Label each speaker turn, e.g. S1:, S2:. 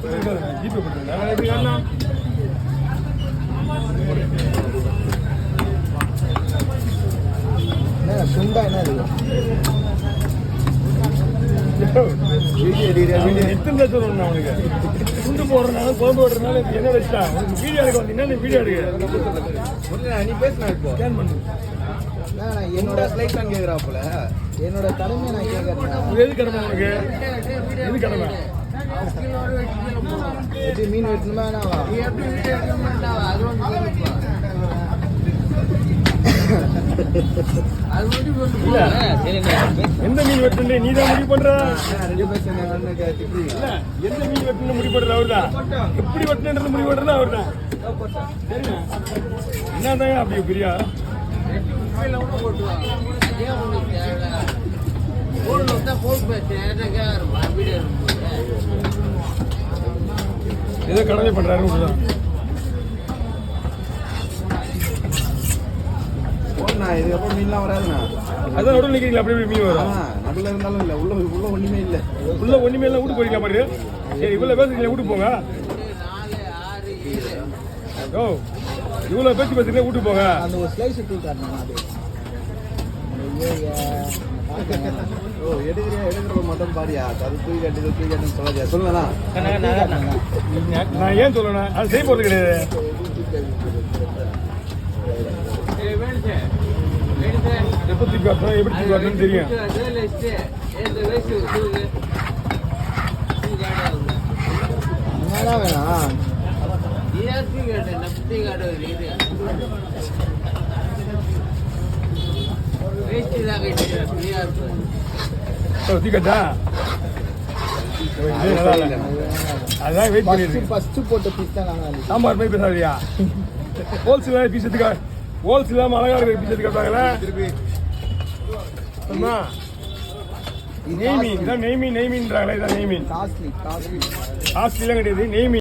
S1: GPay பண்ணுறேன் எப்படி காரணம்
S2: சுண்டா என்ன
S1: எத்தனை லட்சம் ஒன்று அவனுக்கு துண்டு போடுறதுனால குழம்பு போடுறதுனால என்ன வச்சா வீடியோ எடுக்க வந்தீங்கன்னா வீடியோ எடுக்க
S2: நீ பேசினா இப்போ
S1: ஸ்கேன் பண்ணு
S2: என்னோட ஸ்லைட் நான் கேட்குறாப்புல என்னோட கடமை நான் கேட்கறேன்
S1: எது கடமை உனக்கு எது கடமை
S2: எப்படி மீன் வெட்டணுமா
S1: எந்த மீன் வெட்டு நீ தான் முடிவு பண்ற எந்த மீன் வெட்டு முடிவு பண்றது அவர் தான் எப்படி வெட்டுன்றது முடிவு பண்றது அவர் தான் என்னதாங்க அப்படி பிரியா ஏதோ கடமை பண்றாரு
S2: இதுக்கப்புறம் மீன்லாம் வராதுண்ணா
S1: அதான் நடுவில் நிற்கிறீங்களா அப்படி எப்படி மீன் வரும்
S2: நடுவில் இருந்தாலும் இல்லை உள்ள ஒன்றுமே இல்லை
S1: உள்ள ஒன்றுமே இல்லை வீட்டு போறீங்களா பாரு சரி இவ்வளோ பேசுறீங்களா வீட்டு போங்க ஓ இவ்வளோ பேசுறீங்களா வீட்டு போங்க
S2: அந்த ஒரு ஸ்லைஸ் தூக்காருண்ணா அது ஓ எடுக்கிற மட்டும் பாரியா அது தூக்கி சொல்லாதியா சொல்லுங்களா
S1: நான் ஏன் சொல்லணும் அது செய்ய போகிறது கிடையாது எப்போ தூக்கி காட்டணும் எப்படி தூக்கி காட்டணும்னு தெரியும்
S2: என்னதான் வேணாம்
S1: தூக்கட்டா அதான் வெயிட் பண்ணிட்டு
S2: ஃபர்ஸ்ட் போட்ட பீஸ் தான் நாங்கள்
S1: சாம்பார் மாதிரி பேசாதியா ஹோல்சேலாக பீஸ் எடுத்துக்கா ஹோல்சேல் இல்லாமல் அழகாக இருக்கிற பீஸ் எடுத்துக்காங்களா நெய் மீன் இதான் நெய் மீன்ன்றாங்களே இதான் நெய் மீன்
S2: காஸ்ட்லி
S1: காஸ்ட்லிலாம் கிடையாது நெய் மீன்